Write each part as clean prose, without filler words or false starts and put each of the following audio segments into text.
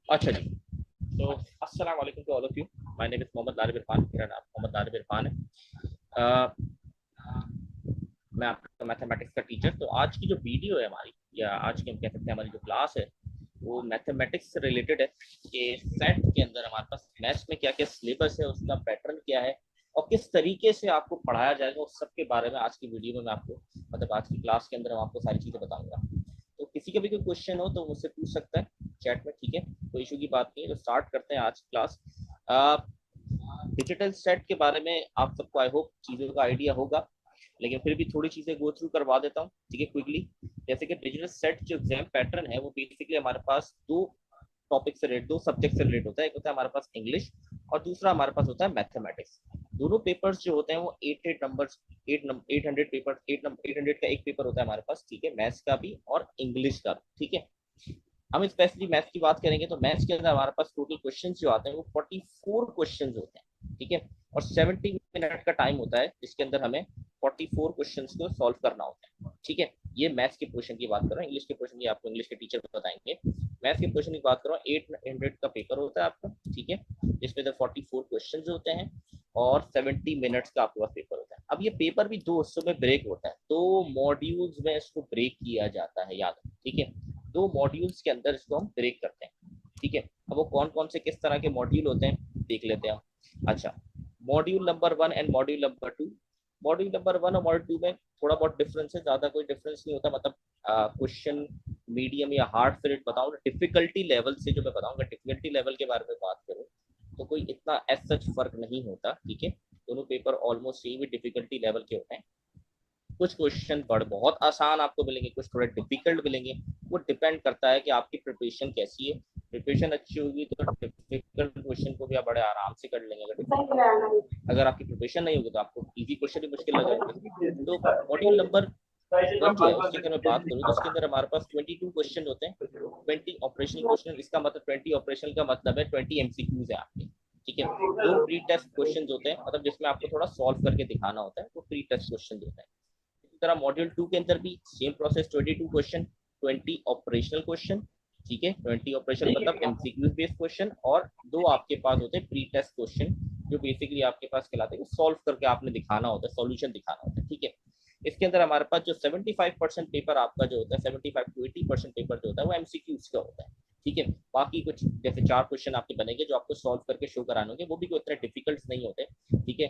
अच्छा जी। तो अस्सलाम वालेकुम to all of you. My name is Mohammad Arif Irfan. मेरा नाम मोहम्मद आरिफ इरफान है। मैं आपका मैथमेटिक्स का टीचर। तो आज की जो वीडियो है हमारी, या आज की हम कह सकते हैं हमारी जो क्लास है, वो मैथमेटिक्स से रिलेटेड है कि सेट के अंदर हमारे पास मैथ्स में क्या क्या सिलेबस है, उसका पैटर्न क्या है और किस तरीके से आपको पढ़ाया जाएगा, उस सब के बारे में आज की वीडियो में मैं आपको, मतलब आज की क्लास के अंदर हम आपको सारी चीज़ें बताऊंगा। तो किसी का भी कोई क्वेश्चन हो तो मुझसे पूछ सकता है चैट में, ठीक है, कोई इशू की बात नहीं है। तो स्टार्ट करते हैं आज की क्लास। डिजिटल सेट के बारे में आप सबको आई होप चीज़ों का आइडिया होगा, लेकिन फिर भी थोड़ी चीज़ें गो थ्रू करवा देता हूँ, ठीक है, क्विकली। जैसे कि डिजिटल सेट जो एग्जाम पैटर्न है वो बेसिकली हमारे पास दो टॉपिक से रिलेटेड, दो सब्जेक्ट से रिलेटेड होता है। एक होता है हमारे पास इंग्लिश और दूसरा हमारे पास होता है मैथमेटिक्स। दोनों पेपर्स जो होते हैं वो 8 800 पेपर, 800 का एक पेपर होता है हमारे पास, ठीक है, मैथ्स का भी और इंग्लिश का भी, ठीक है। हम स्पेशली मैथ्स की बात करेंगे तो मैथ्स के अंदर हमारे पास टोटल क्वेश्चन जो आते हैं वो 44 क्वेश्चन होते हैं, ठीक है। और 70 मिनट का टाइम होता है जिसके अंदर हमें 44 क्वेश्चन को सॉल्व करना होता है, ठीक है। ये मैथ्स के क्वेश्चन की बात कर रहा हूँ। इंग्लिश के क्वेश्चन की आपको इंग्लिश के टीचर बताएंगे। मैथ्स के क्वेश्चन की बात कर रहा हूँ, 800 का पेपर होता है आपका, ठीक है, जिसमें 44 क्वेश्चन होते हैं और 70 मिनट्स का आपके पास पेपर होता है। अब ये पेपर भी दो हिस्सों में ब्रेक होता है, दो मॉड्यूल्स में इसको ब्रेक किया जाता है, याद, ठीक है। दो मॉड्यूल्स के अंदर इसको हम ब्रेक करते हैं, ठीक है। अब वो कौन कौन से किस तरह के मॉड्यूल होते हैं देख लेते हैं हम। अच्छा, module number 1 and module number 2। Module number 1 और मॉड्यूल 2 में थोड़ा बहुत डिफरेंस है, ज्यादा कोई डिफरेंस नहीं होता। मतलब क्वेश्चन मीडियम या हार्ड से बताऊँ, डिफिकल्टी लेवल से जो मैं बताऊंगा, डिफिकल्टी लेवल के बारे में बात करूँ तो कोई इतना एज सच फर्क नहीं होता, ठीक है। दोनों paper almost same difficulty level के होते हैं। कुछ क्वेश्चन बड़ बहुत आसान आपको मिलेंगे, कुछ थोड़े डिफिकल्ट मिलेंगे। वो डिपेंड करता है कि आपकी प्रिपरेशन कैसी है। प्रिपरेशन अच्छी होगी तो डिफिकल्ट क्वेश्चन को भी आप बड़े आराम से कर लेंगे। अगर आपकी प्रिपरेशन नहीं होगी तो आपको इजी क्वेश्चन भी मुश्किल लगेंगे। तो मॉड्यूल नंबर 1 जो है उसकी अगर मैं बात करूँ तो उसके अंदर हमारे पास 22 क्वेश्चन होते हैं। 20 ऑपरेशनल क्वेश्चन, इसका मतलब 20 ऑपरेशनल का मतलब है 20 एमसीक्यूज है आपके, ठीक है। दो प्री टेस्ट क्वेश्चन होते हैं, मतलब जिसमें आपको थोड़ा सॉल्व करके दिखाना होता है, वो प्री टेस्ट क्वेश्चन होता है। इसी तरह मॉड्यूल 2 के अंदर भी same process, 22 question, 20 operational question, ठीक है। 20 ऑपरेशन मतलब एमसीक्यू बेस्ड क्वेश्चन, और दो आपके पास होते हैं प्री टेस्ट क्वेश्चन जो बेसिकली आपके पास कहलाते हैं, सॉल्व करके आपने दिखाना होता है, सॉल्यूशन दिखाना होता है, ठीक है। इसके अंदर हमारे पास जो 75% पेपर आपका जो होता है, 75 to 80% पेपर जो होता है वो एमसीक्यूज का होता है, ठीक है। बाकी कुछ जैसे 4 क्वेश्चन आपके बनेंगे जो आपको सॉल्व करके शो कराने होंगे, वो भी कोई इतने डिफिकल्ट नहीं होते, ठीक है।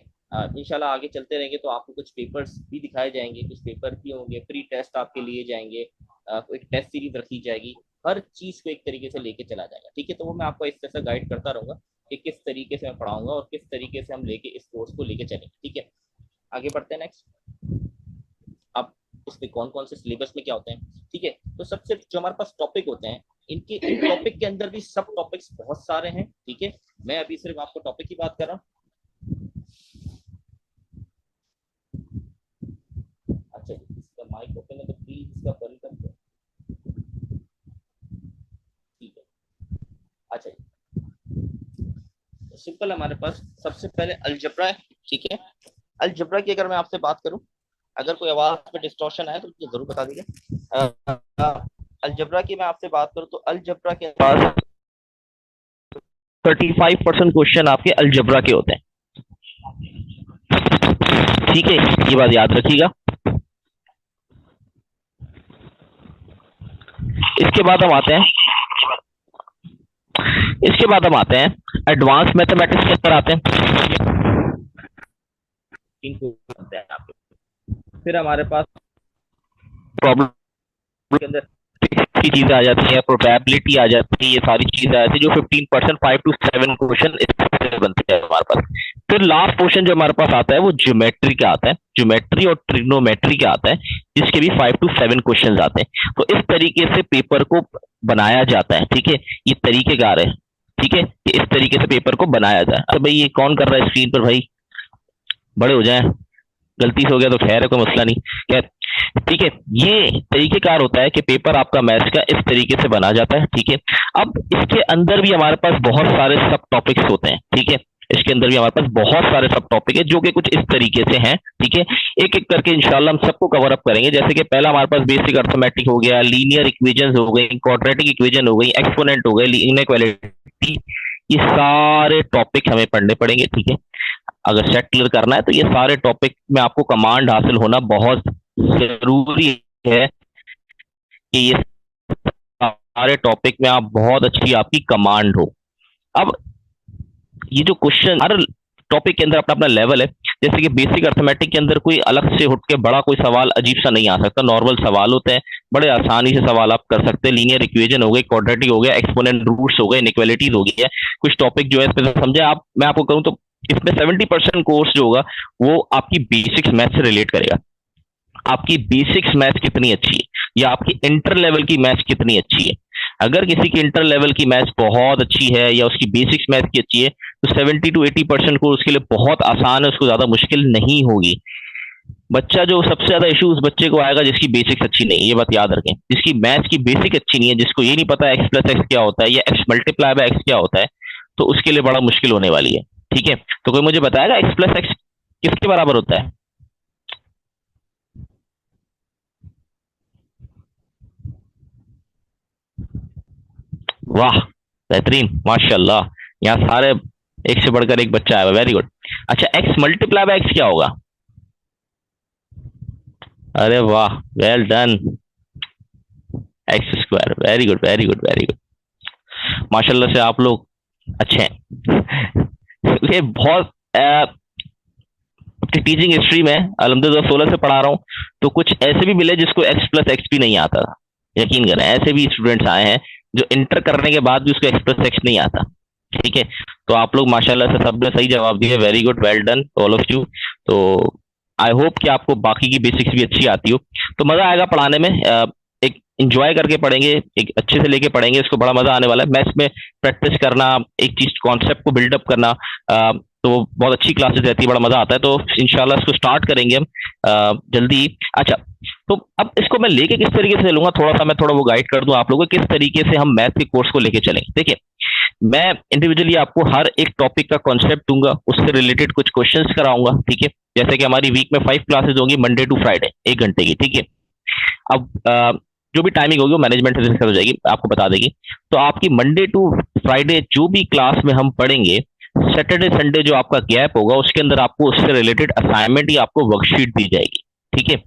इंशाल्लाह आगे चलते रहेंगे तो आपको कुछ पेपर्स भी दिखाए जाएंगे, कुछ पेपर भी होंगे, प्री टेस्ट आपके लिए जाएंगे, एक टेस्ट सीरीज रखी जाएगी। हर चीज को एक तरीके से लेके चला जाएगा, ठीक है। तो वो मैं आपको इस तरह से गाइड करता रहूंगा कि किस तरीके से मैं पढ़ाऊंगा और किस तरीके से हम लेके इस कोर्स को लेके चलेंगे, ठीक है। आगे बढ़ते हैं नेक्स्ट। अब इसमें कौन कौन से सिलेबस में क्या होते हैं, ठीक है। तो सबसे जो हमारे पास टॉपिक होते हैं, इनके इन टॉपिक के अंदर भी सब टॉपिक्स बहुत सारे हैं, ठीक है। मैं अभी सिर्फ आपको टॉपिक की बात कर रहा हूँ। अच्छा, इसका माइक ओपन है तो प्लीज इसका बंद कर दो, ठीक है। अच्छा, तो सिंपल हमारे पास सबसे पहले अलजबरा है, ठीक है। अलजबरा की अगर मैं आपसे बात करूं, अगर कोई आवाज में डिस्टॉर्शन आए तो मुझे जरूर बता दीजिए। अलजबरा की मैं आपसे बात करूं तो अलजबरा के पास 35% क्वेश्चन आपके अलजबरा के होते हैं, ठीक है, ये बात याद रखिएगा। इसके बाद हम आते हैं इसके बाद हम आते हैं एडवांस मैथमेटिक्स के अंदर आते हैं। फिर हमारे पास प्रॉब्लम के अंदर की चीजें आ जाती है, प्रोबेबिलिटी आ जाती है, ये सारी चीजें आ जाती है जो 15%, 5 to 7 क्वेश्चन इससे बनते हैं हमारे पास। फिर लास्ट क्वेश्चन जो हमारे पास आता है वो ज्योमेट्री का आता है, ज्योमेट्री और ट्रिग्नोमेट्री का आता है, जिसके भी 5 to 7 क्वेश्चन आते हैं। तो इस तरीके से पेपर को बनाया जाता है, ठीक है। ये तरीकेकार है, ठीक है, कि इस तरीके से पेपर को बनाया जाए। तो भाई ये कौन कर रहा है स्क्रीन पर, भाई बड़े हो जाए, गलती से हो गया तो खैर है, कोई मसला नहीं, क्या, ठीक है। ये तरीकेकार होता है कि पेपर आपका मैथ्स का इस तरीके से बना जाता है, ठीक है। अब इसके अंदर भी हमारे पास बहुत सारे सब टॉपिक्स होते हैं, ठीक है। इसके अंदर भी हमारे पास बहुत सारे सब टॉपिक है जो कि कुछ इस तरीके से हैं, ठीक है। एक एक करके इंशाल्लाह हम सबको कवर अप करेंगे। जैसे कि पहला हमारे पास बेसिक अर्थमेटिक हो गया, लीनियर इक्वेशंस हो गई, क्वाड्रेटिक इक्वेशन हो गई, एक्सपोनेंट हो गए, इनइक्वालिटी, ये सारे टॉपिक हमें पढ़ने पड़ेंगे, ठीक है। अगर सेट क्लियर करना है तो ये सारे टॉपिक में आपको कमांड हासिल होना बहुत जरूरी है कि ये सारे टॉपिक में आप बहुत अच्छी आपकी कमांड हो। अब ये जो क्वेश्चन हर टॉपिक के अंदर अपना अपना लेवल है। जैसे कि बेसिक अर्थमेटिक के अंदर कोई अलग से उठ के बड़ा कोई सवाल अजीब सा नहीं आ सकता, नॉर्मल सवाल होते हैं, बड़े आसानी से सवाल आप कर सकते हैं। लीनियर इक्वेशन हो गई, क्वाड्रेटिक हो गया, एक्सपोनेंट रूट्स हो गए, इनइक्वालिटीज हो गई है, कुछ टॉपिक जो है इसमें समझे आप। मैं आपको कहूं तो इसमें 70% कोर्स जो होगा वो आपकी बेसिक्स मैथ से रिलेट करेगा। आपकी बेसिक्स मैथ कितनी अच्छी है या आपकी इंटर लेवल की मैथ कितनी अच्छी है। अगर किसी की इंटर लेवल की मैथ बहुत अच्छी है या उसकी बेसिक्स मैथ की अच्छी है तो 70 to 80% को उसके लिए बहुत आसान है, उसको ज्यादा मुश्किल नहीं होगी। बच्चा जो सबसे ज्यादा इशू उस बच्चे को आएगा जिसकी बेसिक्स अच्छी नहीं है, ये बात याद रखें। जिसकी मैथ की बेसिक अच्छी नहीं है, जिसको ये नहीं पता एक्स प्लस एक्स क्या होता है या एक्स मल्टीप्लाई बाय एक्स क्या होता है, तो उसके लिए बड़ा मुश्किल होने वाली है, ठीक है। तो कोई मुझे बताएगा एक्स प्लस एक्स किसके बराबर होता है? वाह, बेहतरीन, माशाल्लाह। यहाँ सारे एक से बढ़कर एक बच्चा आया, वेरी गुड। अच्छा, एक्स मल्टीप्लाई बाय एक्स क्या होगा? अरे वाह, well done, x square, very good very good very good, माशाल्लाह से आप लोग अच्छे हैं। ये बहुत अपनी टीचिंग हिस्ट्री में अल्हम्दुलिल्लाह 16 से पढ़ा रहा हूँ, तो कुछ ऐसे भी मिले जिसको एक्स प्लस एक्स भी नहीं आता था। यकीन करें, ऐसे भी स्टूडेंट्स आए हैं जो इंटर करने के बाद भी उसको एक्स प्लस एक्स नहीं आता, ठीक है। तो आप लोग माशाल्लाह से सबने सही जवाब दिए, very good, well done all of you. तो आई होप कि आपको बाकी की बेसिक्स भी अच्छी आती हो, तो मजा आएगा पढ़ाने में। एक इंजॉय करके पढ़ेंगे, एक अच्छे से लेके पढ़ेंगे, इसको बड़ा मजा आने वाला है। मैथ्स में प्रैक्टिस करना, एक चीज कॉन्सेप्ट को बिल्डअप करना, तो बहुत अच्छी क्लासेस रहती है, बड़ा मजा आता है। तो इंशाल्लाह इसको स्टार्ट करेंगे हम जल्दी। अच्छा, तो अब इसको मैं लेके किस तरीके से चलूंगा, थोड़ा सा मैं थोड़ा वो गाइड कर दूं आप लोगों को, किस तरीके से हम मैथ के कोर्स को लेके चलेंगे। देखिए, मैं इंडिविजुअली आपको हर एक टॉपिक का कॉन्सेप्ट दूंगा, उससे रिलेटेड कुछ क्वेश्चंस कराऊंगा, ठीक है। जैसे कि हमारी वीक में 5 क्लासेस होंगी, मंडे टू फ्राइडे, 1 घंटे की, ठीक है। अब जो भी टाइमिंग होगी वो मैनेजमेंट से डिस्कस हो जाएगी, आपको बता देगी। तो आपकी मंडे टू फ्राइडे जो भी क्लास में हम पढ़ेंगे, सैटरडे संडे जो आपका गैप होगा उसके अंदर आपको उससे रिलेटेड असाइनमेंट या आपको वर्कशीट दी जाएगी, ठीक है।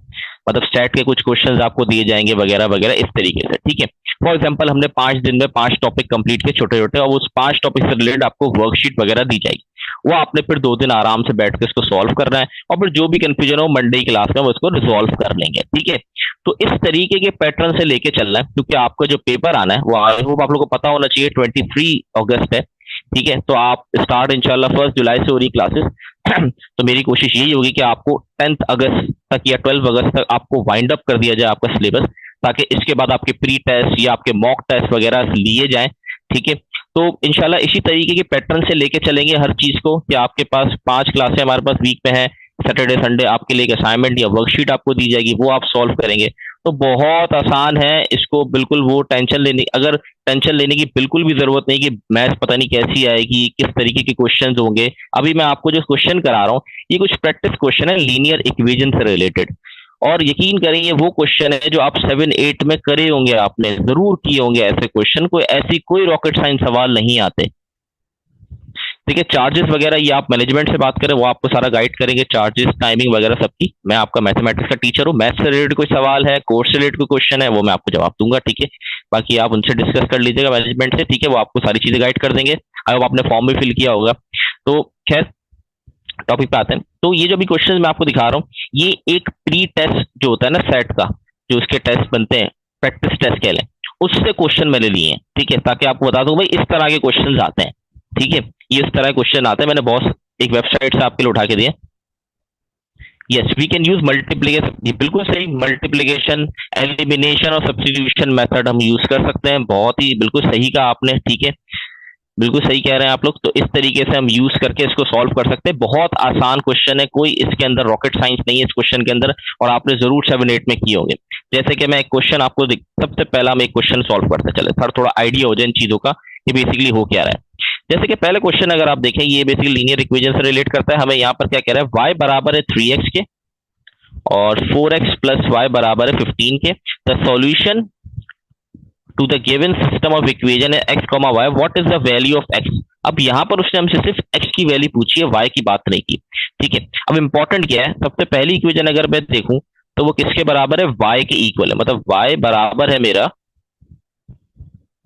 मतलब स्टैट के कुछ क्वेश्चंस आपको दिए जाएंगे वगैरह वगैरह इस तरीके से, ठीक है। फॉर एग्जांपल हमने 5 दिन में 5 टॉपिक कंप्लीट किए छोटे छोटे, और उस 5 टॉपिक से रिलेटेड आपको वर्कशीट वगैरह दी जाएगी। वो आपने फिर 2 दिन आराम से बैठ के इसको सॉल्व करना है, और फिर जो भी कंफ्यूजन हो मंडे की क्लास में वो इसको रिजॉल्व कर लेंगे, ठीक है। तो इस तरीके के पैटर्न से लेके चलना है, क्योंकि आपका जो पेपर आना है वो आई होप आप लोगों को पता होना चाहिए 23 अगस्त है, ठीक है। तो आप स्टार्ट इंशाल्लाह 1 जुलाई से हो रही क्लासेस। तो मेरी कोशिश यही होगी कि आपको 10 अगस्त तक या 12 अगस्त तक आपको वाइंड अप कर दिया जाए आपका सिलेबस, ताकि इसके बाद आपके प्री टेस्ट या आपके मॉक टेस्ट वगैरह लिए जाएं, ठीक है। तो इंशाल्लाह इसी तरीके के पैटर्न से लेके चलेंगे हर चीज को, कि आपके पास 5 क्लासें हमारे पास वीक में है, सैटरडे संडे आपके लिए एक असाइनमेंट या वर्कशीट आपको दी जाएगी, वो आप सॉल्व करेंगे। तो बहुत आसान है, इसको बिल्कुल वो टेंशन लेने, अगर टेंशन लेने की बिल्कुल भी जरूरत नहीं कि मैथ्स पता नहीं कैसी आएगी, किस तरीके के क्वेश्चंस होंगे। अभी मैं आपको जो क्वेश्चन करा रहा हूँ ये कुछ प्रैक्टिस क्वेश्चन है लीनियर इक्वेशन से रिलेटेड, और यकीन करें ये वो क्वेश्चन है जो आप 7-8 में करे होंगे, आपने जरूर किए होंगे ऐसे क्वेश्चन, कोई ऐसी कोई रॉकेट साइंस सवाल नहीं आते, ठीक है। चार्जेस वगैरह ये आप मैनेजमेंट से बात करें, वो आपको सारा गाइड करेंगे, चार्जेस टाइमिंग वगैरह सबकी। मैं आपका मैथमेटिक्स का टीचर हूँ, मैथ्स से रिलेटेड कोई सवाल है, कोर्स से रिलेटेड कोई क्वेश्चन है, वो मैं आपको जवाब दूंगा, ठीक है। बाकी आप उनसे डिस्कस कर लीजिएगा मैनेजमेंट से, ठीक है, वो आपको सारी चीजें गाइड कर देंगे। अब आपने फॉर्म भी फिल किया होगा। तो खैर टॉपिक पे आते हैं। तो ये जो भी क्वेश्चन मैं आपको दिखा रहा हूँ, ये एक प्री टेस्ट जो होता है ना सेट का, जो उसके टेस्ट बनते हैं, प्रैक्टिस टेस्ट कह लें, उससे क्वेश्चन मैंने लिए हैं, ठीक है, ताकि आपको बता दूं भाई इस तरह के क्वेश्चन आते हैं, ठीक है। ये इस तरह क्वेश्चन आते हैं, मैंने बहुत एक वेबसाइट से आपके लिए उठा के दिए। Yes, we can use multiplication, ये बिल्कुल सही, मल्टीप्लीकेशन, एलिमिनेशन और सब्स्टिट्यूशन मेथड हम यूज कर सकते हैं, बहुत ही बिल्कुल सही कहा आपने, ठीक है, बिल्कुल सही कह रहे हैं आप लोग। तो इस तरीके से हम यूज करके इसको सॉल्व कर सकते हैं, बहुत आसान क्वेश्चन है, कोई इसके अंदर रॉकेट साइंस नहीं है इस क्वेश्चन के अंदर, और आपने जरूर 7-8 में किए होंगे। जैसे कि मैं एक क्वेश्चन आपको सबसे पहला हम एक क्वेश्चन सॉल्व करते चले, थोड़ा थोड़ा आइडिया हो जाए इन चीजों का, ये बेसिकली हो क्या रहा है। जैसे कि पहले क्वेश्चन अगर आप देखें, ये बेसिकली लीनियर इक्वेशन से रिलेट करता है। हमें यहाँ पर क्या कह रहा है, y बराबर है 3x के और 4x प्लस वाई बराबर है 15 के। The solution to the given system of equation है x, y, what is the value of x। अब यहाँ पर उसने हमसे सिर्फ x की वैल्यू पूछी है, y की बात नहीं की। ठीक है, अब इंपॉर्टेंट क्या है, सबसे पहली इक्वेशन अगर मैं देखूं तो वो किसके बराबर है, y के इक्वल है, मतलब y बराबर है मेरा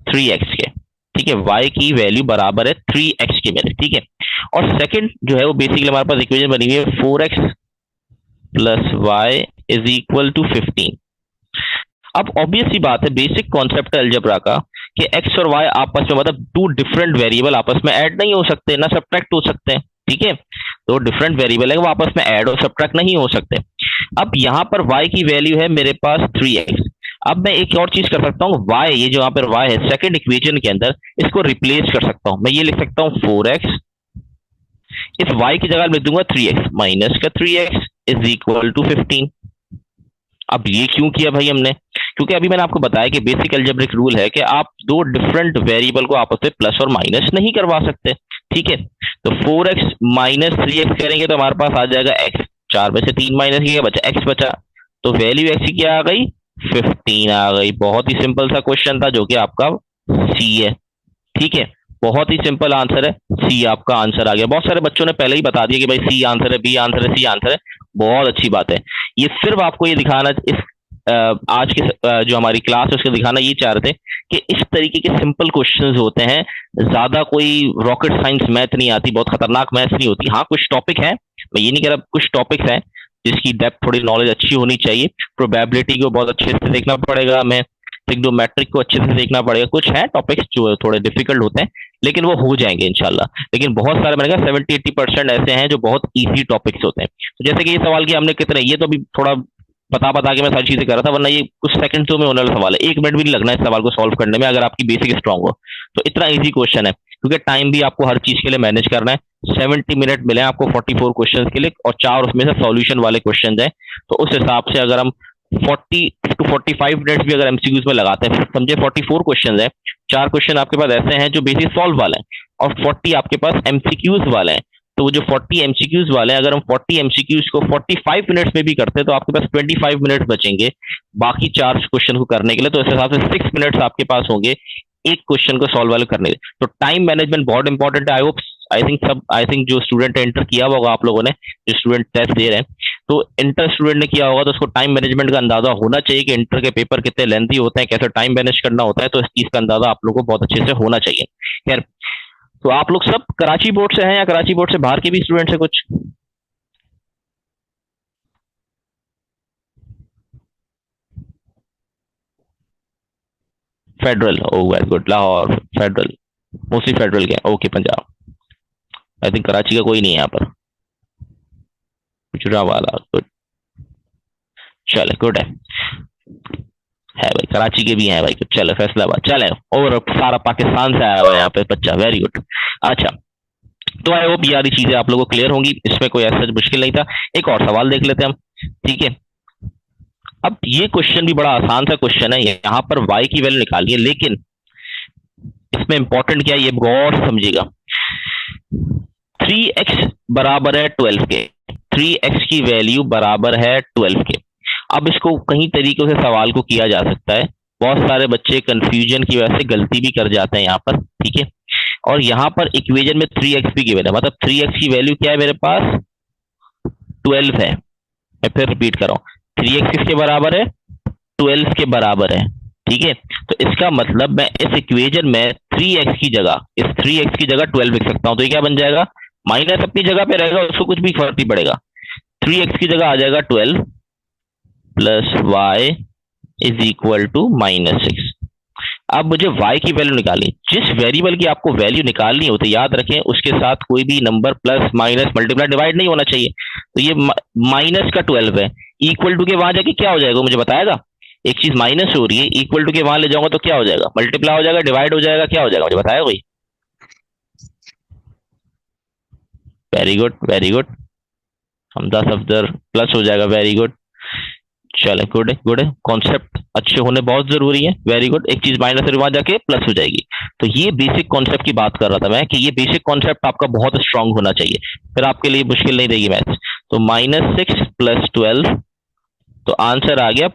3x के। ठीक है, y की वैल्यू बराबर है 3x के मेरे। ठीक है, और सेकंड जो है वो बेसिकली हमारे पास इक्वेशन बनी हुई है 4x plus y is equal to 15। अब ऑब्वियस सी बात है, बेसिक कॉन्सेप्ट है अलजेब्रा का कि x और y आपस में, मतलब टू डिफरेंट वेरिएबल आपस में ऐड नहीं हो सकते, ना सब्ट्रैक्ट हो सकते हैं। ठीक है, तो डिफरेंट वेरिएबल है वो आपस में ऐड और सब्ट्रैक्ट नहीं हो सकते। अब यहां पर y की वैल्यू है मेरे पास 3x। अब मैं एक और चीज कर सकता हूँ, y, ये जो यहाँ पर y है सेकंड इक्वेशन के अंदर, इसको रिप्लेस कर सकता हूं। मैं ये लिख सकता हूँ 4x, इस y की जगह लिख दूंगा 3x माइनस का 3x इज इक्वल टू 15। अब ये क्यों किया भाई हमने, क्योंकि अभी मैंने आपको बताया कि बेसिक अलजेब्रिक रूल है कि आप दो डिफरेंट वेरिएबल को आपस में प्लस और माइनस नहीं करवा सकते। ठीक है, तो 4x माइनस 3x करेंगे तो हमारे पास आ जाएगा x, 4 में से 3 माइनस किया बचा x बचा, तो वैल्यू x की क्या आ गई, 15 आ गई। बहुत ही सिंपल सा क्वेश्चन था जो कि आपका C है। ठीक है, बहुत ही सिंपल आंसर है, सी आपका आंसर आ गया। बहुत सारे बच्चों ने पहले ही बता दिया कि भाई सी आंसर है, बी आंसर है, सी आंसर है। बहुत अच्छी बात है। ये सिर्फ आपको ये दिखाना, इस आज की जो हमारी क्लास है उसको दिखाना ये चाह रहे थे कि इस तरीके के सिंपल क्वेश्चंस होते हैं, ज्यादा कोई रॉकेट साइंस मैथ नहीं आती, बहुत खतरनाक मैथ नहीं होती। हाँ, कुछ टॉपिक है, मैं ये नहीं कह रहा, कुछ टॉपिक्स हैं जिसकी डेप्थ थोड़ी नॉलेज अच्छी होनी चाहिए। प्रोबेबिलिटी को बहुत अच्छे से देखना पड़ेगा हमें, ट्रिग्नोमेट्रिक को अच्छे से देखना पड़ेगा। कुछ है टॉपिक्स जो थोड़े डिफिकल्ट होते हैं, लेकिन वो हो जाएंगे इंशाल्लाह। लेकिन बहुत सारे, मैंने कहा 70-80% ऐसे हैं जो बहुत इजी टॉपिक्स होते हैं। तो जैसे कि ये सवाल कि हमने कितने, ये तो अभी थोड़ा बता के मैं सारी चीजें कर रहा था, वरना ये कुछ सेकंड्स में होने वाला सवाल है, 1 मिनट भी नहीं लगना इस सवाल को सॉल्व करने में, अगर आपकी बेसिक स्ट्रांग हो तो। इतना इजी क्वेश्चन है, क्योंकि टाइम भी आपको हर चीज के लिए मैनेज करना है। 70 मिनट मिले आपको 44 क्वेश्चन के लिए, और 4 उसमें से सॉल्यूशन वाले क्वेश्चन है। तो उस हिसाब से अगर हम 40 to 45 मिनट्स भी अगर एमसीक्यूज में लगाते हैं, समझे 44 क्वेश्चन है, 4 क्वेश्चन आपके पास ऐसे हैं जो बेसिक सॉल्व वाले हैं, और 40 आपके पास एमसीक्यूज वाले हैं। तो वो जो 40 एमसीक्यूज वाले हैं, अगर हम 40 एमसीक्यूज को 45 मिनट्स में भी करते हैं तो आपके पास 25 मिनट्स बचेंगे बाकी 4 क्वेश्चन को करने के लिए। तो इस हिसाब से 6 मिनट्स आपके पास होंगे एक क्वेश्चन को सॉल्व वाले करने के लिए। तो टाइम मैनेजमेंट बहुत इंपॉर्टेंट है। आई थिंक जो स्टूडेंट एंटर किया होगा आप लोगों ने, जो स्टूडेंट टेस्ट दे रहे हैं, तो इंटर स्टूडेंट ने किया होगा, तो उसको टाइम मैनेजमेंट का अंदाजा होना चाहिए कि इंटर के पेपर कितने लेंथी होते हैं, कैसे टाइम मैनेज करना होता है। तो इस चीज का अंदाजा आप लोगों को बहुत अच्छे से होना चाहिए। खैर, तो आप लोग सब कराची बोर्ड से हैं या कराची बोर्ड से बाहर के भी स्टूडेंट है कुछ? Federal, oh very good. Lahore federal, mostly federal के, okay. Punjab, I think Karachi का कोई नहीं है यहाँ पर। गुजरावाला, गुड, चले, गुड है भाई, कराची के भी हैं भाई, चले फैसलाबाद, चले, और सारा पाकिस्तान से आया हुआ है यहाँ पे बच्चा, वेरी गुड। अच्छा, तो आई होप यार चीजें आप लोगों को क्लियर होंगी, इसमें कोई ऐसा मुश्किल नहीं था। एक और सवाल देख लेते हैं हम, ठीक है। अब ये क्वेश्चन भी बड़ा आसान सा क्वेश्चन है, यहाँ पर y की वैल्यू निकालिए, लेकिन इसमें इंपॉर्टेंट क्या है ये गौर से समझिएगा। 3x बराबर है 12 के, 3x की वैल्यू बराबर है 12 के। अब इसको कई तरीकों से सवाल को किया जा सकता है, बहुत सारे बच्चे कंफ्यूजन की वजह से गलती भी कर जाते हैं यहाँ पर, ठीक है। और यहाँ पर इक्वेशन में 3x भी गिवन है, मतलब 3x की वैल्यू क्या है मेरे पास, 12 है। मैं फिर रिपीट कर रहा हूँ, 3x किसके बराबर है, 12 के बराबर है, ठीक है। तो इसका मतलब मैं इस इक्वेशन में 3x की जगह, इस 3x की जगह 12 लिख सकता हूं। तो ये क्या बन जाएगा, माइनस अपनी जगह पे रहेगा, उसको कुछ भी फर्क नहीं पड़ेगा। 3x की जगह आ जाएगा 12 plus y is equal to -6। अब मुझे y की वैल्यू निकालनी, जिस वेरिएबल की आपको वैल्यू निकालनी होती है याद रखें उसके साथ कोई भी number plus minus multiply divide नहीं होना चाहिए। तो ये माइनस का 12 है, इक्वल टू के वहां जाके क्या हो जाएगा मुझे बताएगा। एक चीज माइनस हो रही है, इक्वल टू के वहां ले जाऊंगा तो क्या हो जाएगा, मल्टीप्लाई हो जाएगा, डिवाइड हो जाएगा, क्या हो जाएगा मुझे बताया कोई। Very good very good, Hamza Safdar, plus हो जाएगा, वेरी गुड। चले, गुड है, गुड है। कॉन्सेप्ट अच्छे होने बहुत जरूरी है, वेरी गुड। एक चीज माइनस से वहां जाके प्लस हो जाएगी। तो ये बेसिक कॉन्सेप्ट की बात कर रहा था मैं कि ये बेसिक कॉन्सेप्ट आपका बहुत स्ट्रांग होना चाहिए, फिर आपके लिए मुश्किल नहीं देगी मैथ्स। तो -6 + 12, तो आंसर आ गया।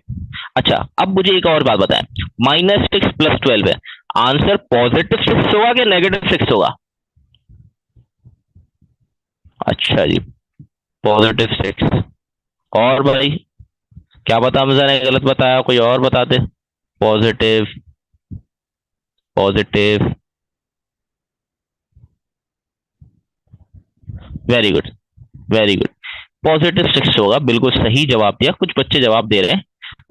अच्छा, अब मुझे एक और बात बताएं, -6 + 12 है, आंसर +6 होगा कि -6 होगा? अच्छा जी, +6। और भाई क्या बता, मैंने गलत बताया, कोई और बता दे। Positive, positive, very good, very good. +6 होगा, बिल्कुल सही जवाब दिया। कुछ बच्चे जवाब दे रहे हैं,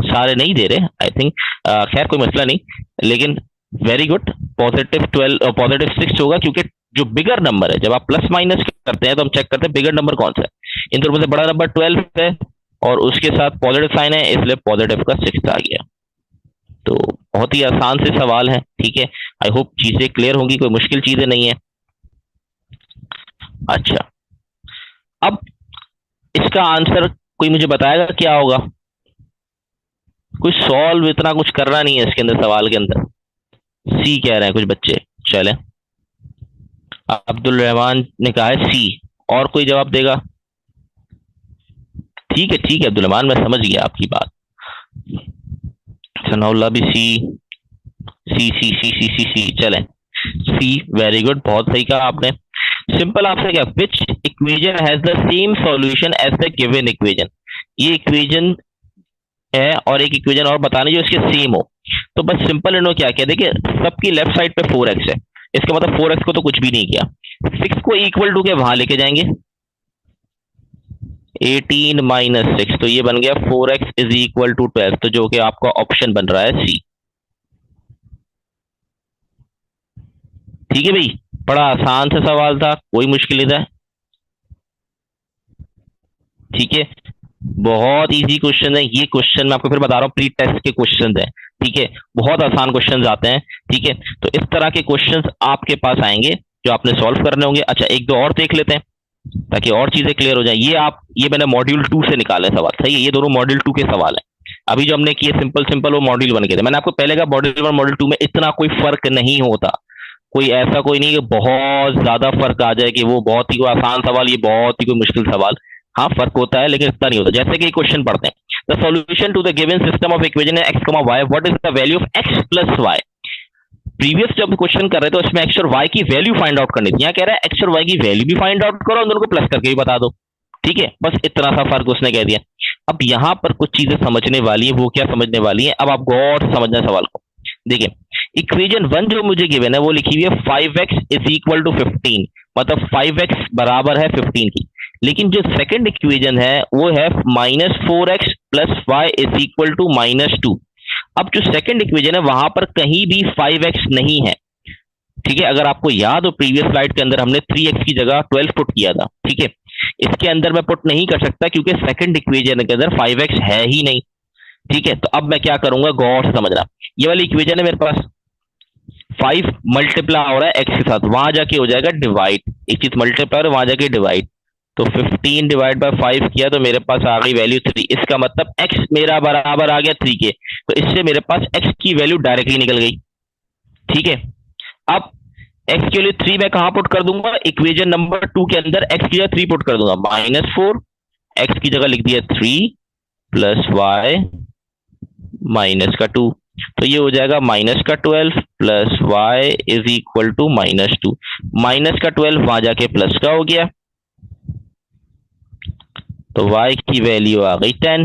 सारे नहीं दे रहे आई थिंक। खैर कोई मसला नहीं, लेकिन वेरी गुड। +6 होगा, क्योंकि जो बिगर नंबर है, जब आप प्लस माइनस करते हैं तो हम चेक करते हैं बिगर नंबर कौन सा है। इन दोनों में से बड़ा नंबर 12 है, और उसके साथ पॉजिटिव साइन है, इसलिए पॉजिटिव का 6 आ गया। तो बहुत ही आसान से सवाल है, ठीक है। आई होप चीजें क्लियर होंगी, कोई मुश्किल चीजें नहीं है। अच्छा, अब इसका आंसर कोई मुझे बताएगा क्या होगा? कुछ सॉल्व इतना कुछ करना नहीं है इसके अंदर, सवाल के अंदर। सी कह रहे हैं कुछ बच्चे। चले, अब्दुल रहमान ने कहा है सी। और कोई जवाब देगा? ठीक है, ठीक है अब्दुल रहमान, मैं समझ गया आपकी बात। सनाउल्ला भी सी, सी सी सी सी सी सी, चले सी, वेरी गुड, बहुत सही कहा आपने। सिंपल आपसे क्या, which equation has the same solution as the given equation? ये इक्वेशन है और एक इक्वेशन और बताने जो इसके सेम हो। तो बस सिंपल इन्होंने क्या किया, देखिए सबकी लेफ्ट साइड पे 4x है, इसका मतलब 4x को तो कुछ भी नहीं किया, 6 को इक्वल टू के वहां लेके जाएंगे, 18 - 6, तो ये बन गया 4x = 12, तो जो कि आपका ऑप्शन बन रहा है सी। ठीक है भाई, बड़ा आसान सा सवाल था, कोई मुश्किल नहीं था। ठीक है, बहुत इजी क्वेश्चन है ये। क्वेश्चन मैं आपको फिर बता रहा हूँ, प्री टेस्ट के क्वेश्चन है, ठीक है। बहुत आसान क्वेश्चन आते हैं, ठीक है। तो इस तरह के क्वेश्चन आपके पास आएंगे जो आपने सॉल्व करने होंगे। अच्छा, एक दो और देख लेते हैं ताकि और चीजें क्लियर हो जाए। ये मैंने मॉड्यूल 2 से निकाले सवाल, सही है, ये दोनों मॉड्यूल 2 के सवाल है। अभी जो हमने किए सिंपल सिंपल, वो मॉड्यूल 1 के थे। मैंने आपको पहले का मॉड्यूल 1 मॉड्यूल 2 में इतना कोई फर्क नहीं होता, कोई ऐसा कोई नहीं कि बहुत ज्यादा फर्क आ जाए कि वो बहुत ही कोई आसान सवाल, ये बहुत ही कोई मुश्किल सवाल। हाँ फर्क होता है, लेकिन इतना नहीं होता। जैसे कि क्वेश्चन पढ़ते हैं, the solution to the given system of equation x, y, what is the value of x + y? Previous जब क्वेश्चन कर रहे थे उसमें एक्स और वाई की वैल्यू फाइंड आउट करनी थी, यहाँ कह रहा है एक्स और वाई की वैल्यू भी फाइंड आउट करो और दोनों को प्लस करके भी बता दो। ठीक है, बस इतना सा फर्क उसने कह दिया। अब यहाँ पर कुछ चीजें समझने वाली है, वो क्या समझने वाली है, अब आप गौर से समझना सवाल को। देखिए, इक्वेशन 1 जो मुझे गिवन है वो लिखी हुई है 5x = 15, मतलब 5x बराबर है 15 की। लेकिन जो सेकंड इक्वेशन है वो है -4x + y = -2। अब जो सेकंड इक्वेशन है वहां पर कहीं भी 5x नहीं है, ठीक है। अगर आपको याद हो प्रीवियस स्लाइड के अंदर हमने 3x की जगह 12 पुट किया था, ठीक है। इसके अंदर मैं पुट नहीं कर सकता क्योंकि सेकंड इक्वेशन के अंदर 5x है ही नहीं, ठीक है। तो अब मैं क्या करूंगा, गौर से समझना। ये वाली इक्वेशन है मेरे पास, 5 मल्टीप्लाई हो रहा है x के साथ, वहां जाके हो जाएगा डिवाइड, एक चीज मल्टीप्लाई और वहां जाके डिवाइड। तो 15 / 5 किया तो मेरे पास आ गई वैल्यू 3। इसका मतलब x मेरा बराबर आ गया 3 के, तो इससे मेरे पास x की वैल्यू डायरेक्टली निकल गई, ठीक है। अब x के लिए 3 मैं कहां पुट कर दूंगा, इक्वेशन नंबर 2 के अंदर x की जगह 3 पुट कर दूंगा, -4, x की जगह लिख दिया 3 + y -2, तो ये हो जाएगा -12 + y = -2। -12 वहां जाके प्लस का हो गया, तो y की वैल्यू आ गई 10।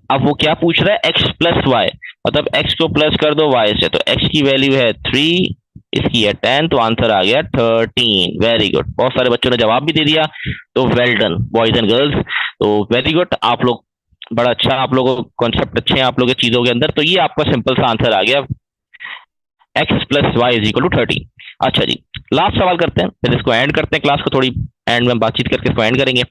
अब वो क्या पूछ रहा है, x + y, मतलब x को प्लस कर दो y से, तो x की वैल्यू है 3, इसकी है 10, तो आंसर आ गया 13। वेरी गुड, बहुत सारे बच्चों ने जवाब भी दे दिया, तो well done boys and girls. तो वेरी गुड, आप लोग बड़ा अच्छा, आप लोगों को कॉन्सेप्ट अच्छे हैं आप लोगों की चीजों के अंदर। तो ये आपका सिंपल सा आंसर आ गया, x + y = 13। अच्छा जी, लास्ट सवाल करते हैं, फिर इसको एंड करते हैं, क्लास को थोड़ी एंड में बातचीत करके इसको एंड करेंगे।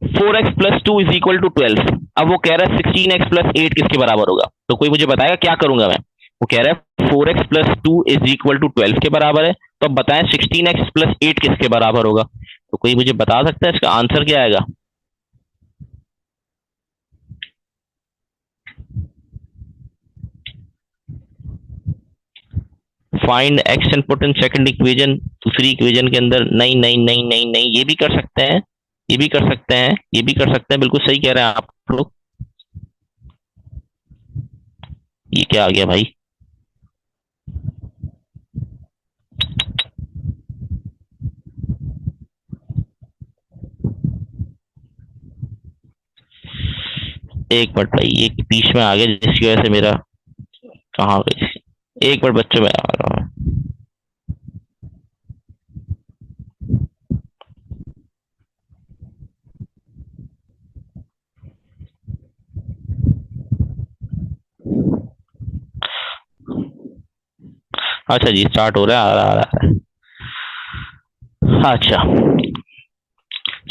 4x + 2 = 12। अब वो कह रहा है 16x + 8 किसके बराबर होगा, तो कोई मुझे बताएगा क्या करूंगा मैं। वो कह रहा है 4x + 2 = 12 के बराबर है, तो अब बताएं 16x + 8 किसके बराबर होगा। तो कोई मुझे बता सकता है इसका आंसर क्या आएगा? Find x and put in second equation, दूसरी इक्वेशन के अंदर, नहीं नहीं नहीं नहीं नहीं, ये भी कर सकते हैं, ये भी कर सकते हैं, ये भी कर सकते हैं, बिल्कुल सही कह रहे हैं आप लोग। ये क्या आ गया भाई? एक मिनट भाई, ये बीच में आ गया जिसकी वजह से मेरा कहाँ गई, एक मिनट बच्चों में आ रहा हूँ। अच्छा जी, स्टार्ट हो रहा है, आ रहा है। अच्छा,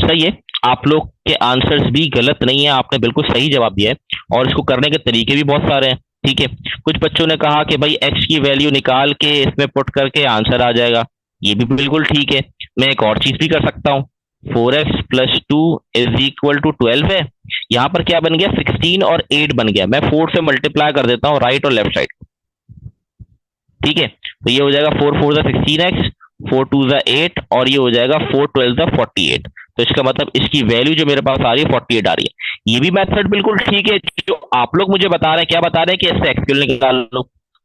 सही है, आप लोग के आंसर्स भी गलत नहीं है, आपने बिल्कुल सही जवाब दिया है और इसको करने के तरीके भी बहुत सारे हैं। ठीक है, कुछ बच्चों ने कहा कि भाई एक्स की वैल्यू निकाल के इसमें पुट करके आंसर आ जाएगा, ये भी बिल्कुल ठीक है। मैं एक और चीज भी कर सकता हूँ, 4x+2 इज इक्वल टू 12 है, यहाँ पर क्या बन गया, 16 और 8 बन गया, मैं 4 से मल्टीप्लाई कर देता हूँ राइट और लेफ्ट साइड। ठीक है, तो ये हो जाएगा 4 4 16x, 4 2 8, और ये हो जाएगा 4 12 48। तो इसका मतलब इसकी वैल्यू जो मेरे पास आ रही है 48 आ रही है। ये भी मेथड बिल्कुल ठीक है, जो आप लोग मुझे बता रहे हैं, क्या बता रहे हैं कि इससे एक्स निकाल लो,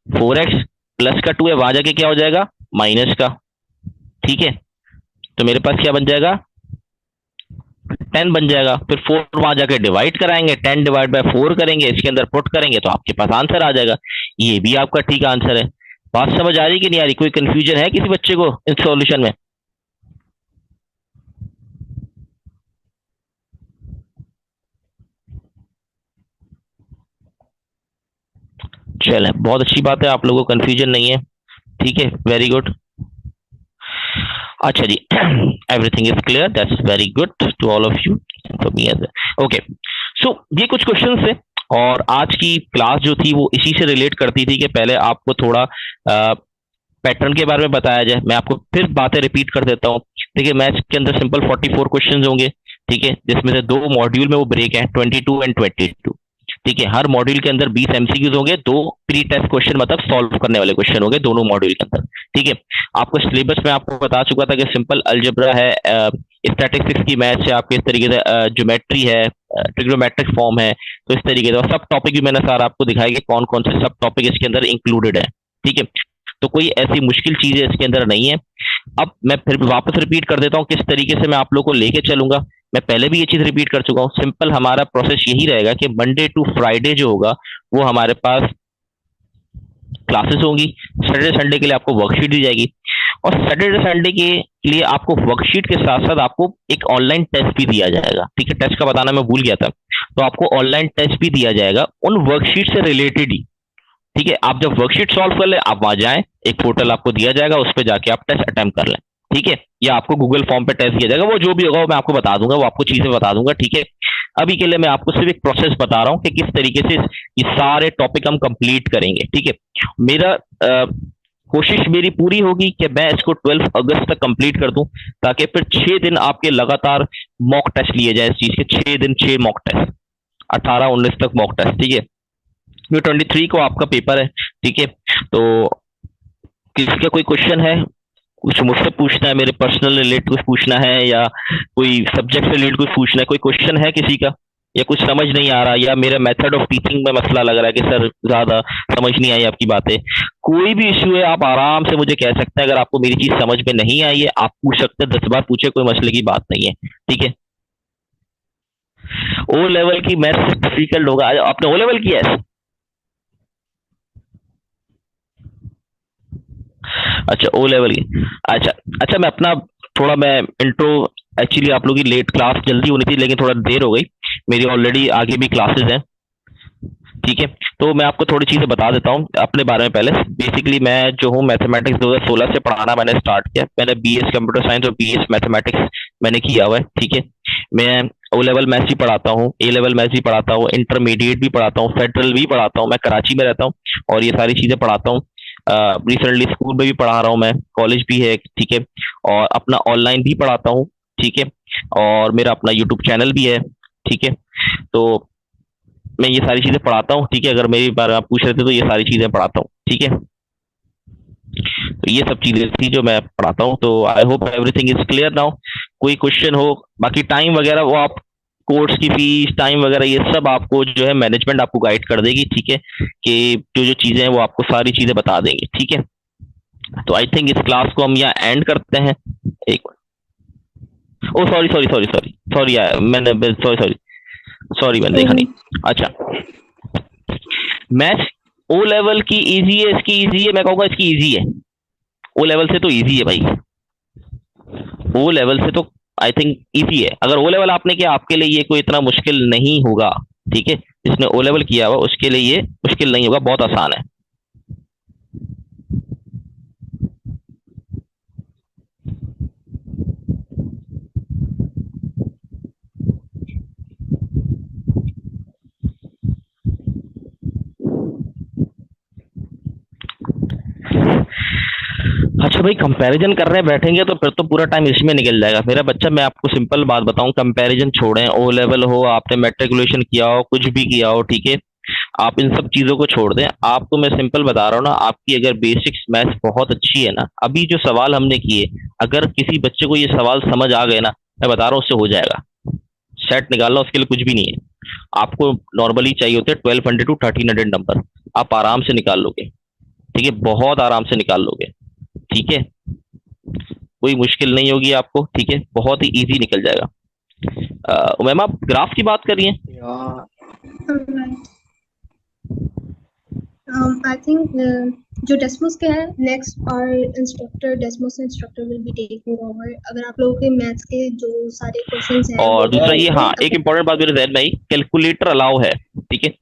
4x प्लस का 2 है, वहां जाके क्या हो जाएगा, माइनस का। ठीक है, तो मेरे पास क्या बन जाएगा, 10 बन जाएगा, फिर 4 वहां जाके डिवाइड कराएंगे, 10 डिवाइड बाय 4 करेंगे, इसके अंदर पुट करेंगे तो आपके पास आंसर आ जाएगा। ये भी आपका ठीक आंसर है। बात समझ आ रही कि नहीं आ रही, कोई कंफ्यूजन है किसी बच्चे को इस सॉल्यूशन में? चले, बहुत अच्छी बात है, आप लोगों को कंफ्यूजन नहीं है। ठीक है, वेरी गुड। अच्छा जी, everything is clear, that's very good to all of you, for me as okay. So ये कुछ क्वेश्चंस थे और आज की क्लास जो थी वो इसी से रिलेट करती थी कि पहले आपको थोड़ा पैटर्न के बारे में बताया जाए। मैं आपको फिर बातें रिपीट कर देता हूँ। ठीक है, मैथ्स के अंदर सिंपल 44 क्वेश्चन होंगे। ठीक है, जिसमें से 2 मॉड्यूल में वो ब्रेक है, 22 एंड 22। ठीक है, हर मॉड्यूल के अंदर 20 एमसीक्यूज होंगे, 2 प्री टेस्ट क्वेश्चन मतलब सॉल्व करने वाले क्वेश्चन होंगे दोनों मॉड्यूल के अंदर। ठीक है, आपको सिलेबस में आपको बता चुका था कि सिंपल अलजेब्रा है, स्टैटिस्टिक्स की मैथ्स है, आपके इस तरीके से ज्योमेट्री है, ट्रिग्नोमेट्रिक फॉर्म है, तो इस तरीके से सब टॉपिक भी मैंने सारा आपको दिखाया कि कौन कौन से सब टॉपिक इसके अंदर इंक्लूडेड है। ठीक है, तो कोई ऐसी मुश्किल चीजें इसके अंदर नहीं है। अब मैं फिर वापस रिपीट कर देता हूँ किस तरीके से मैं आप लोग को लेके चलूंगा। मैं पहले भी ये चीज रिपीट कर चुका हूँ, सिंपल हमारा प्रोसेस यही रहेगा कि मंडे टू फ्राइडे जो होगा वो हमारे पास क्लासेस होंगी, सैटरडे संडे के लिए आपको वर्कशीट दी जाएगी, और सैटरडे संडे के लिए आपको वर्कशीट के साथ साथ आपको एक ऑनलाइन टेस्ट भी दिया जाएगा। ठीक है, टेस्ट का बताना मैं भूल गया था, तो आपको ऑनलाइन टेस्ट भी दिया जाएगा उन वर्कशीट से रिलेटेड ही। ठीक है, आप जब वर्कशीट सॉल्व कर ले, आप वहां जाएं, एक पोर्टल आपको दिया जाएगा, उस पर जाके आप टेस्ट अटेम्प्ट कर लें। ठीक है, या आपको गूगल फॉर्म पे टेस्ट दिया जाएगा, वो जो भी होगा वो मैं आपको बता दूंगा, वो आपको चीजें बता दूंगा। ठीक है, अभी के लिए मैं आपको सिर्फ एक प्रोसेस बता रहा हूँ कि किस तरीके से ये सारे टॉपिक हम कंप्लीट करेंगे। ठीक है, मेरा कोशिश मेरी पूरी होगी कि मैं इसको 12 अगस्त तक कंप्लीट कर दूं, ताकि फिर 6 दिन आपके लगातार मॉक टेस्ट लिए जाए, इस चीज के 6 दिन 6 मॉक टेस्ट, 18 19 तक मॉक टेस्ट। ठीक है, 23 को आपका पेपर है। ठीक है, तो किसी का कोई क्वेश्चन है, कुछ मुझसे पूछना है, मेरे पर्सनल रिलेटेड कुछ पूछना है, या कोई सब्जेक्ट से रिलेटेड कुछ पूछना है, कोई क्वेश्चन है किसी का, या कुछ समझ नहीं आ रहा, या मेरा मेथड ऑफ टीचिंग में मसला लग रहा है कि सर ज्यादा समझ नहीं आई आपकी बातें, कोई भी इश्यू है आप आराम से मुझे कह सकते हैं। अगर आपको मेरी चीज समझ में नहीं आई है आप पूछ सकते हैं, 10 बार पूछे, कोई मसले की बात नहीं है। ठीक है, ओ लेवल की मैथ्स डिफिकल्ट होगा, आपने ओ लेवल किया है? अच्छा, ओ लेवल की, अच्छा अच्छा, मैं अपना थोड़ा मैं इंट्रो, एक्चुअली आप लोगों की लेट क्लास जल्दी होनी थी लेकिन थोड़ा देर हो गई, मेरी ऑलरेडी आगे भी क्लासेस हैं। ठीक है, तो मैं आपको थोड़ी चीजें बता देता हूँ अपने बारे में। पहले बेसिकली मैं जो हूँ मैथमेटिक्स 2016 से पढ़ाना मैंने स्टार्ट किया। मैंने बीएस कंप्यूटर साइंस और बीएस मैथमेटिक्स मैंने किया हुआ है। ठीक है, मैं ओ लेवल मैथ्स भी पढ़ाता हूँ, ए लेवल मैथ्स भी पढ़ाता हूँ, इंटरमीडिएट भी पढ़ाता हूँ, फेडरल भी पढ़ाता हूँ, मैं कराची में रहता हूँ और ये सारी चीजें पढ़ाता हूँ। रिसेंटली स्कूल में भी पढ़ा रहा हूँ मैं, कॉलेज भी है। ठीक है, और अपना ऑनलाइन भी पढ़ाता हूँ। ठीक है, और मेरा अपना यूट्यूब चैनल भी है। ठीक है, तो मैं ये सारी चीजें पढ़ाता हूँ। ठीक है, अगर मेरी बारे में आप पूछ रहे थे तो ये सारी चीजें पढ़ाता हूँ। ठीक है, तो ये सब चीजें थी जो मैं पढ़ाता हूँ। तो आई hope everything is clear now. कोई क्वेश्चन हो, बाकी टाइम वगैरह वो आप, कोर्स की फीस टाइम वगैरह ये सब आपको जो है मैनेजमेंट आपको गाइड कर देगी, ठीक है, कि जो जो चीजें हैं वो आपको सारी चीजें बता देंगे, ठीक है। तो आई थिंक इस क्लास को हम यहाँ एंड करते हैं। एक, oh sorry sorry sorry sorry sorry, मैंने सॉरी सॉरी सॉरी मैंने देखा हम्म, नहीं। अच्छा, मैथ्स ओ लेवल की इजी है, इसकी इजी है, मैं कहूँगा इसकी इजी है। ओ लेवल से तो इजी है भाई, ओ लेवल से तो आई थिंक इजी है। अगर ओ लेवल आपने किया आपके लिए ये कोई इतना मुश्किल नहीं होगा, ठीक है। जिसने ओ लेवल किया हुआ उसके लिए ये मुश्किल नहीं होगा, बहुत आसान है। अच्छा भाई, कंपैरिजन कर रहे हैं बैठेंगे तो फिर तो पूरा टाइम इसमें निकल जाएगा मेरा बच्चा। मैं आपको सिंपल बात बताऊं, कंपैरिजन छोड़ें, ओ लेवल हो, आपने मैट्रिकुलेशन किया हो, कुछ भी किया हो, ठीक है, आप इन सब चीजों को छोड़ दें। आपको मैं सिंपल बता रहा हूँ ना, आपकी अगर बेसिक्स मैथ्स बहुत अच्छी है ना, अभी जो सवाल हमने किए, अगर किसी बच्चे को ये सवाल समझ आ गए ना, मैं बता रहा हूँ उससे हो जाएगा। सेट निकालना उसके लिए कुछ भी नहीं है। आपको नॉर्मली चाहिए होते हैं 1200 टू 1300 नंबर, आप आराम से निकाल लोगे, ठीक है, बहुत आराम से निकाल लोगे, ठीक है। कोई मुश्किल नहीं होगी आपको, ठीक है, बहुत ही इजी निकल जाएगा। मैम आप ग्राफ की बात कर रही हैं? यार alright. I think जो डेस्मोस के हैं, नेक्स्ट और instructor Desmos instructor will be taking over. अगर आप लोगों के मैथ्स के जो सारे क्वेश्चंस हैं वो और दूसरा ये, हाँ, एक अगर इंपॉर्टेंट बात मेरे जहन में आई, कैलकुलेटर अलाउ है, ठीक है।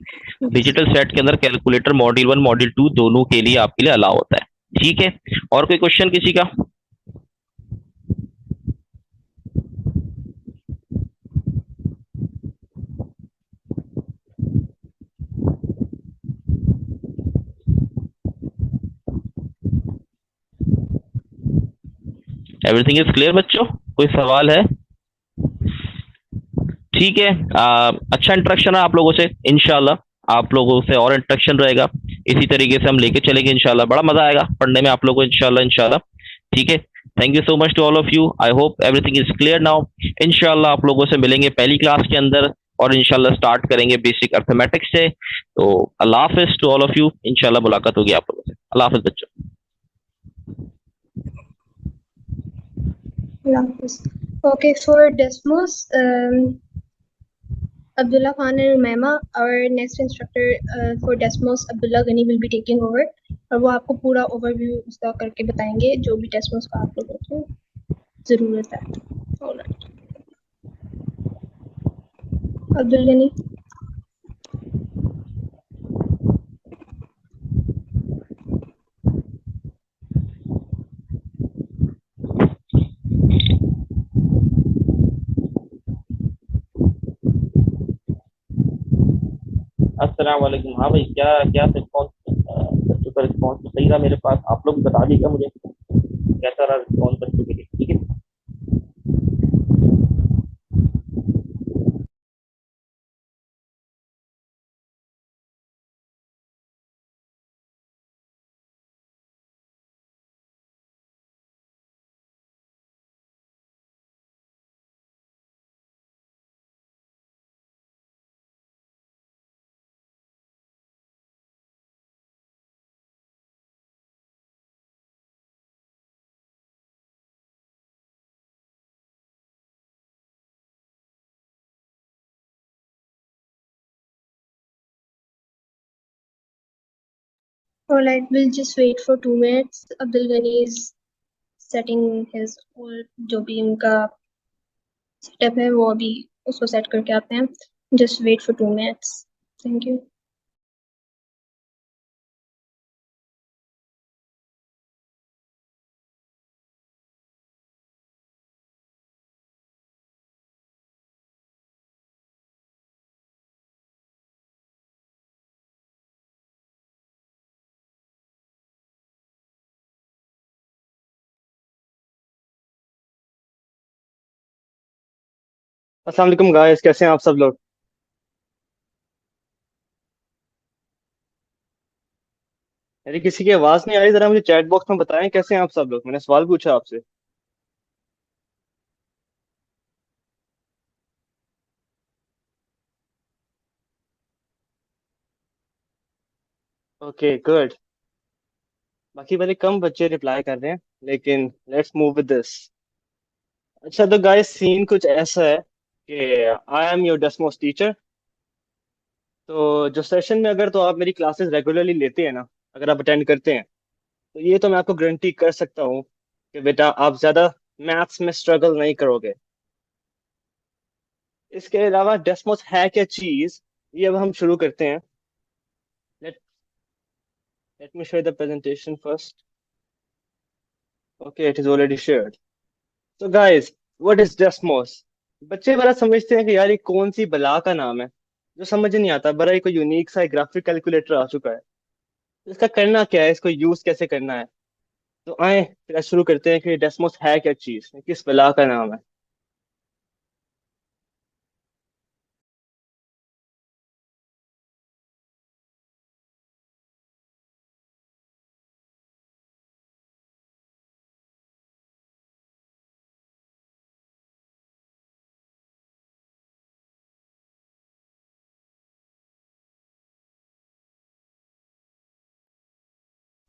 डिजिटल सेट के अंदर कैलकुलेटर मॉड्यूल 1 मॉड्यूल 2 दोनों के लिए आपके लिए अलाउ होता है, ठीक है। और कोई क्वेश्चन किसी का? एवरीथिंग इज क्लियर बच्चों? कोई सवाल है? ठीक है। अच्छा इंटरेक्शन है आप लोगों से, इंशाल्लाह आप लोगों से और इंटरेक्शन रहेगा, इसी तरीके से हम लेके चलेंगे इंशाल्लाह। बड़ा मजा आएगा पढ़ने में आप लोगों को, इंशाल्लाह इंशाल्लाह, ठीक है। Thank you so much to all of you, I hope everything is clear now. इंशाल्लाह आप लोगों से मिलेंगे पहली क्लास के अंदर, और इंशाल्लाह स्टार्ट करेंगे बेसिक अर्थमेटिक्स से। तो अल्लाह हाफिज टू ऑल ऑफ यू, इंशाल्लाह मुलाकात होगी आप लोगों से। अल्लाह हाफिज बच्चों। okay for Desmos, Abdullah Khan and Umaima, our next instructor for Desmos, Abdullah Ghani will be taking over, और वो आपको पूरा ओवरव्यू उसका करके बताएंगे जो भी डेस्मोस का आप लोगों को ज़रूरत है। Alright. अब्दुल गनी। अस्सलाम वालेकुम। हाँ भाई, क्या क्या रिस्पॉन्स, बच्चों का रिस्पॉन्स तो सही रहा मेरे पास। आप लोग बता दीजिएगा मुझे कैसा रहा रिस्पॉन्स बच्चों के लिए, ठीक है। Alright, we'll just wait for 2 minutes. Abdul Ghani is setting his whole जो भी उनका सेटअप है वो अभी उसको सेट करके आते हैं। Just wait for 2 minutes. Thank you. अस्सलाम वालेकुम गाइस, कैसे हैं आप सब लोग। अरे किसी की आवाज नहीं आ रही, जरा मुझे चैट बॉक्स में बताएं कैसे हैं आप सब लोग। मैंने सवाल पूछा आपसे। Okay good. बाकी वाले कम बच्चे रिप्लाई कर रहे हैं, लेकिन लेट्स मूव विद दिस। अच्छा तो गाइस, सीन कुछ ऐसा है कि I am your Desmos teacher. तो जो सेशन में अगर तो आप मेरी क्लासेस रेगुलरली लेते हैं ना, अगर आप अटेंड करते हैं, तो ये तो मैं आपको गारंटी कर सकता हूँ कि बेटा आप ज्यादा मैथ्स में स्ट्रगल नहीं करोगे। इसके अलावा डेस्मोस है क्या चीज, ये अब हम शुरू करते हैं। Let let me show the presentation first. Okay, it is already shared. तो गाइस, व्हाट इज डेस्मोस? बच्चे बड़ा समझते हैं कि यार ये कौन सी बला का नाम है, जो समझ नहीं आता। बड़ा ही कोई यूनिक सा ग्राफिक कैलकुलेटर आ चुका है। तो इसका करना क्या है, इसको यूज कैसे करना है? तो आए फिर आज शुरू करते हैं कि डेस्मोस है क्या चीज, किस बला का नाम है।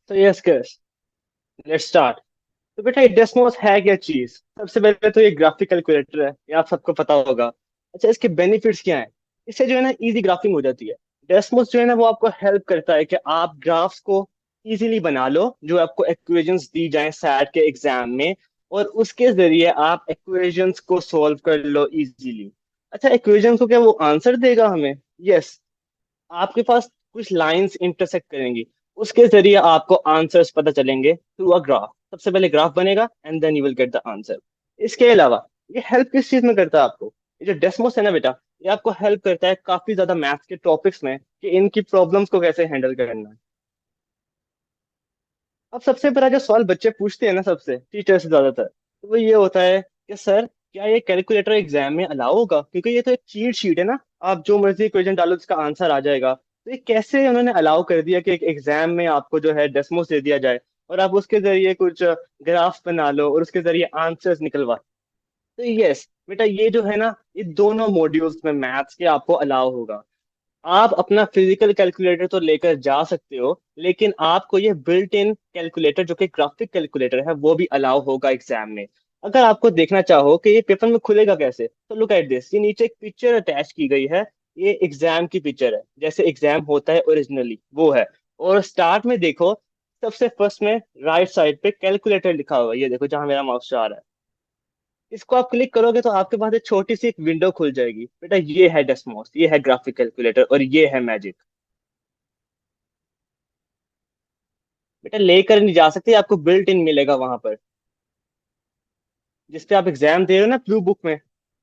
तो यस गाइस, लेट्स स्टार्ट। तो बेटा ये डेस्मोस है क्या चीज? सबसे पहले तो ये ग्राफिक कैलकुलेटर है, ये आप सबको पता होगा। अच्छा, इसके बेनिफिट्स क्या हैं? इससे जो है ना इजी ग्राफिंग हो जाती है। डेस्मोस जो है ना वो आपको हेल्प करता है कि आप ग्राफ्स को इजीली बना लो, जो आपको इक्वेशंस दी जाए सैट के एग्जाम में, और उसके जरिए आप इक्वेशंस को सॉल्व कर लो इजीली। अच्छा, इक्वेशंस को क्या वो आंसर देगा हमें? यस। आपके पास कुछ लाइंस इंटरसेक्ट करेंगी, उसके जरिए आपको आंसर्स पता चलेंगे थ्रू अ ग्राफ। सबसे पहले ग्राफ बनेगा and then you will get the answer. इसके अलावा ये हेल्प किस चीज में करता है आपको? ये जो डेस्मोस है ना बेटा, ये आपको हेल्प करता है काफी ज्यादा मैथ्स के टॉपिक्स में कि इनकी प्रॉब्लम्स को कैसे हैंडल करना है। अब सबसे बड़ा जो सवाल बच्चे पूछते हैं ना सबसे टीचर से ज्यादातर, तो वो ये होता है कि सर क्या ये कैलकुलेटर एग्जाम में अलाउ होगा? क्योंकि ये तो एक चीट शीट है ना, आप जो मर्जी क्वेश्चन डालो उसका आंसर आ जाएगा। तो ये कैसे उन्होंने अलाउ कर दिया कि एक एग्जाम में आपको जो है डेस्मोस दे दिया जाए और आप उसके जरिए कुछ ग्राफ बना लो और उसके जरिए आंसर्स निकलवा। तो यस बेटा, ये जो है ना, ये दोनों मॉड्यूल्स में मैथ्स के आपको अलाउ होगा। आप अपना फिजिकल कैलकुलेटर तो लेकर जा सकते हो, लेकिन आपको ये बिल्ट इन कैलकुलेटर जो कि ग्राफिक कैलकुलेटर है वो भी अलाउ होगा एग्जाम में। अगर आपको देखना चाहो कि ये पेपर में खुलेगा कैसे, तो लुक एट दिस। ये नीचे एक पिक्चर अटैच की गई है। ये एग्जाम की पिक्चर है, जैसे एग्जाम होता है ओरिजिनली वो है। और स्टार्ट में देखो, सबसे फर्स्ट में राइट साइड पे कैलकुलेटर लिखा हुआ है, ये देखो जहां मेरा माउस जा रहा है। इसको आप क्लिक करोगे तो आपके पास एक छोटी सी एक विंडो खुल जाएगी। बेटा ये है डेस्मोस, ये है ग्राफिक कैलकुलेटर और ये है मैजिक। बेटा लेकर नहीं जा सकते, आपको बिल्ट इन मिलेगा वहां पर, जिसपे आप एग्जाम दे रहे हो ना ब्लू बुक में।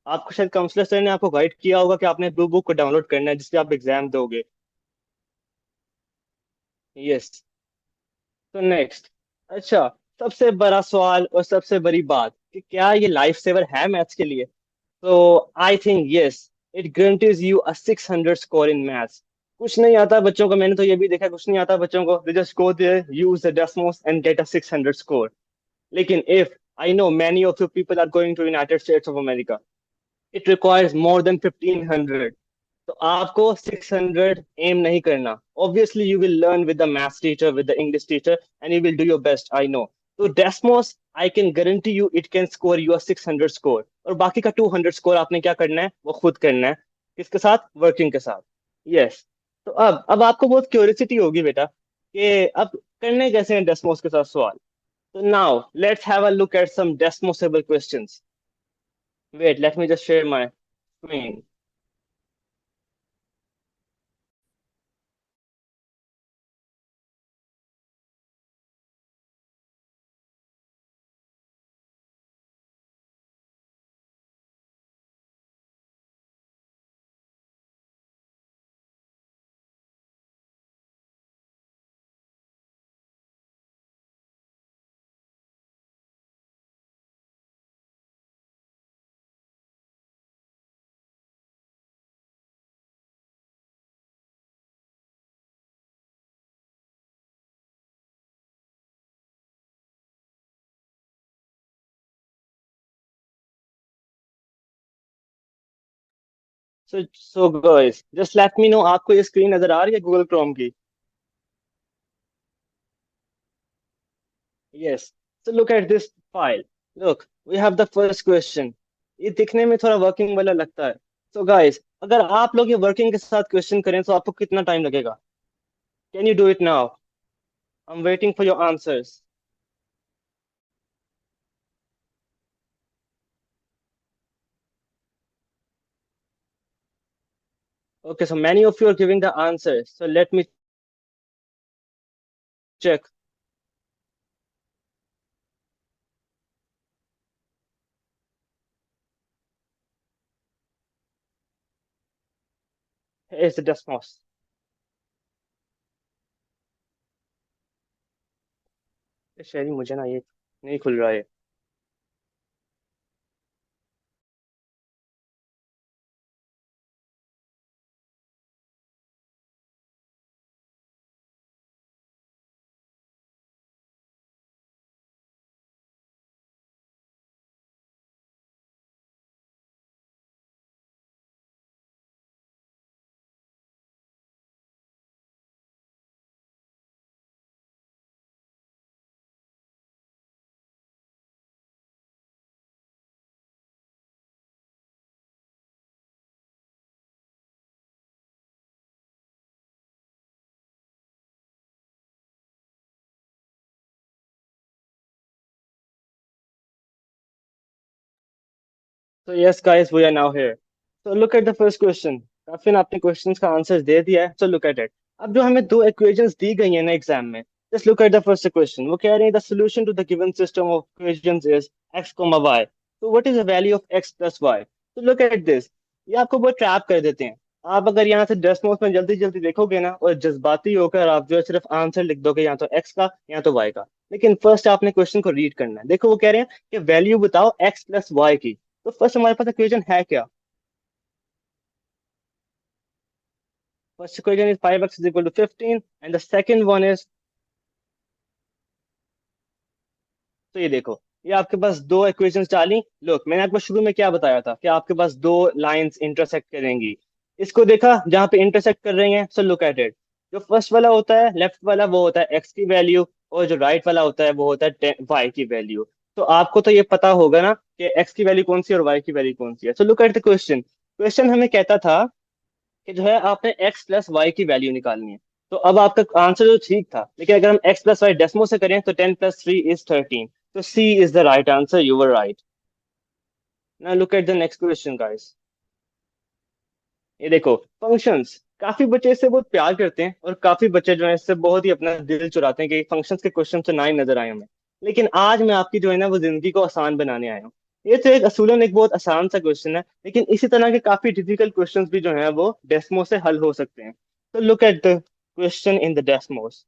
आपको शायद काउंसलर सर ने आपको गाइड किया होगा कि आपने ब्लू बुक को डाउनलोड करना है जिसपे आप एग्जाम दोगे। यस। तो नेक्स्ट। अच्छा, सबसे बड़ा सवाल और सबसे बड़ी बात कि क्या ये लाइफ सेवर है मैथ्स के लिए? तो I think yes, it guarantees you a 600 score in maths. कुछ नहीं आता बच्चों को, मैंने तो ये भी देखा, कुछ नहीं आता बच्चों को, they just go there, use the Desmos and get a 600 score. लेकिन if I know many of you people are going to United States of America, it requires more than 1500। तो आपको 600 एम नहीं करना। Obviously you will learn with the maths teacher, with the English teacher, and you will do your best, I know। तो Desmos, I can guarantee you it can score you a 600 score। और बाकी का 200 score आपने क्या करना है, वो खुद करना है। किसके साथ? वर्किंग के साथ। यस। तो अब आपको बहुत क्यूरियोसिटी होगी बेटा कि अब करने कैसे हैं डेस्मोस के साथ सवाल। So now let's have a look at some Desmosable questions. Wait, let me just share my screen. So guys just let me know, आपको ये स्क्रीन नजर आ रही है गूगल क्रोम की? Yes. So look eight this file. Look, we have the first question. ये दिखने में थोड़ा वर्किंग वाला लगता है। सो गाइस, अगर आप लोग ये वर्किंग के साथ क्वेश्चन करें तो आपको कितना टाइम लगेगा? Can you do it now? I am waiting for your answers. Okay, so many of you are giving the answers. So let me check. Here's the Desmos. Sharing मुझे ना ये नहीं खुल रहा है। So yes, guys, we are now here. So look at the first question. काफी ना आपने क्वेश्चंस का आंसर दे दिया है। So look at it. अब जो हमें दो इक्वेशंस दी गई है ना एग्जाम में, just look at the first question. वो कह रहे हैं the solution to the given system of equations is x, y. So what is the value of x plus y? So look at this. ये आपको बहुत trap कर देते हैं। आप अगर यहाँ से 10 नोट्स में जल्दी जल्दी देखोगे ना और जज्बाती होकर आप जो है सिर्फ आंसर लिख दोगे, या तो x का या तो y का। लेकिन फर्स्ट आपने क्वेश्चन को रीड करना है। देखो वो कह रहे हैं कि वैल्यू बताओ x प्लस वाई की। तो फर्स्ट हमारे पास इक्वेशन है क्या? First equation is 5x is equal to 15 and the second one is, तो ये देखो, ये आपके पास दो इक्वेशंस डाली। लोग, मैंने आपको शुरू में क्या बताया था कि आपके पास दो लाइंस इंटरसेक्ट करेंगी। इसको देखा जहां पे इंटरसेक्ट कर रही हैं। सो लुक एट इट। जो फर्स्ट वाला होता है लेफ्ट वाला वो होता है x की वैल्यू, और जो राइट वाला होता है वो होता है y की वैल्यू। तो आपको तो ये पता होगा ना कि x की वैल्यू कौन सी है और y की वैल्यू कौन सी है। सो look at the question. Question हमें कहता था कि जो है आपने x प्लस वाई की वैल्यू निकालनी है। तो अब आपका आंसर जो ठीक था, लेकिन अगर हम x प्लस वाई डेसिमल से करें तो 10 प्लस 3 इज 13। तो C is the right answer. You were right. Now look at the next question guys. ये देखो, फंक्शंस। काफी बच्चे इससे बहुत प्यार करते हैं और काफी बच्चे जो है इससे बहुत ही अपना दिल चुराते हैं कि फंक्शंस के क्वेश्चन तो ना ही नजर आए हमें। लेकिन आज मैं आपकी जो है ना वो जिंदगी को आसान बनाने आया हूँ। ये तो एक असूलन एक बहुत आसान सा क्वेश्चन है, लेकिन इसी तरह के काफी डिफिकल्ट क्वेश्चंस भी जो है वो डेस्मो से हल हो सकते हैं। तो look at the question in the Desmos.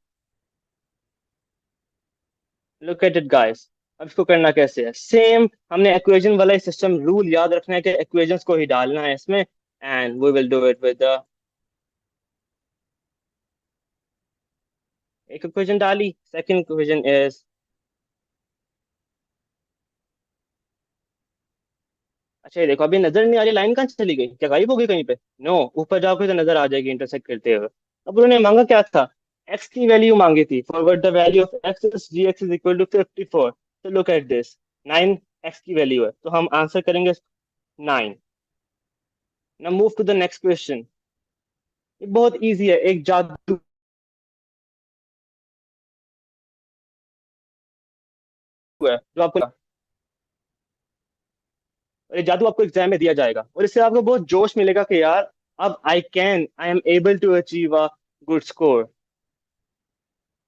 Look at it guys. अब इसको करना कैसे है? सेम हमने इक्वेशन वाला सिस्टम रूल याद रखना है कि इक्वेशंस को ही डालना है इसमें, and we will do it with the, एक इक्वेशन डाली। सेकंड इक्वेशन इज, अच्छा ये देखो, अभी नजर नहीं आ रही, लाइन कहाँ चली गई? क्या गायब हो गई कहीं पे? नो, ऊपर जाओगे तो नजर आ जाएगी इंटरसेक्ट करते हुए। अब उन्होंने मांगा क्या था? एक्स की वैल्यू मांगी थी। Forward the value of x is जी एक्स इज इक्वल टू 54। तो लुक एट दिस, 9 एक्स की वैल्यू है, तो हम आंसर करेंगे 9। Now move to the next question. ये बहुत इजी है, एक जादू है जो आपको, और ये जादू आपको एग्जाम में दिया जाएगा और इससे आपको बहुत जोश मिलेगा कि यार अब I am able to achieve a good score.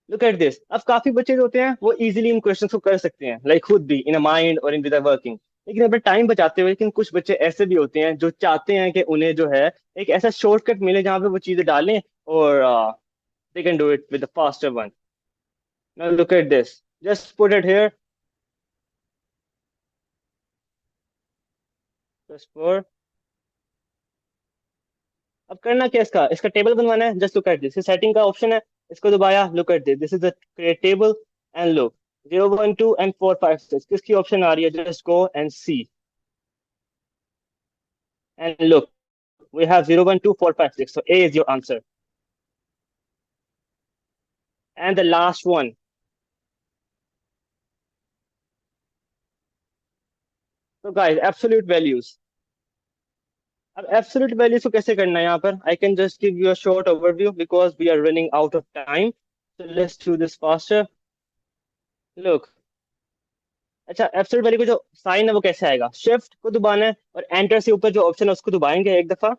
Look eight this. अब काफी बच्चे जो होते हैं वो इजीली इन क्वेश्चंस को कर सकते हैं, लाइक खुद भी इन अ माइंड और इन विद वर्किंग। लेकिन अपना टाइम बचाते हुए, लेकिन कुछ बच्चे ऐसे भी होते हैं जो चाहते हैं कि उन्हें जो है एक ऐसा शॉर्टकट मिले जहां पे वो चीजें डालें और they can do it with the faster one. Now look eight this, just put it here, just for. अब करना क्या, इसका इसका टेबल बनवाना है। जस्ट लुक एट दिस, सेटिंग का ऑप्शन है, इसको दबाया। Look eight this, this is the create table and look 0 1 2 and 4 5 6 किसकी ऑप्शन आ रही है? Just go and see and look, We have 0, 1, 2, 4, 5, 6. So A is your answer. And the last one. So guys, absolute values. अब absolute values को कैसे करना है यहाँ पर? I can just give you a short overview because we are running out of time, so let's do this faster. Look, अच्छा, absolute value को जो साइन है वो कैसे आएगा? शिफ्ट को दबाना है और एंटर से ऊपर जो ऑप्शन है उसको दबाएंगे एक दफा,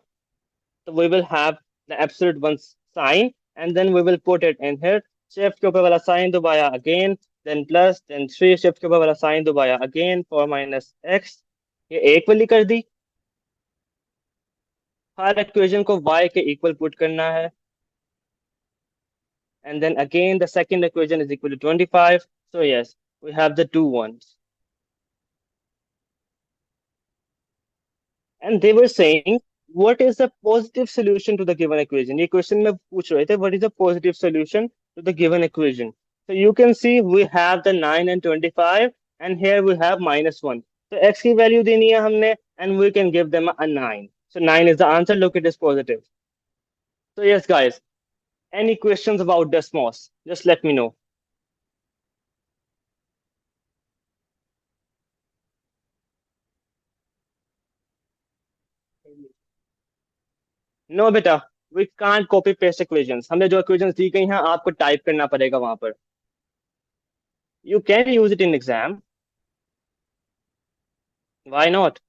तो we will have the absolute one sign and then we will put it in here. Shift के ऊपर वाला साइन दबाया again, then plus, then 3, shift के ऊपर वाला साइन दबाया अगेन, 4 माइनस एक्स, ये एक वाली कर दी. हर इक्वेशन को y के इक्वल पुट करना है, and then again the second equation is equal to 25. So yes, we have the two ones. And they were saying, what is the positive solution to the given equation? ये question में पूछ रहे थे, what is the positive solution to the given equation? So you can see we have the 9 and 25, and here we have -1. So x की value देनी है हमने, and we can give them a 9. So 9 is the answer. Look, it is positive. So yes, guys, any questions about Desmos? Just let me know. No बेटा, we can't copy paste equations. हमें जो equations दी गई हैं आपको type करना पड़ेगा वहां पर. You can use it in exam, why not?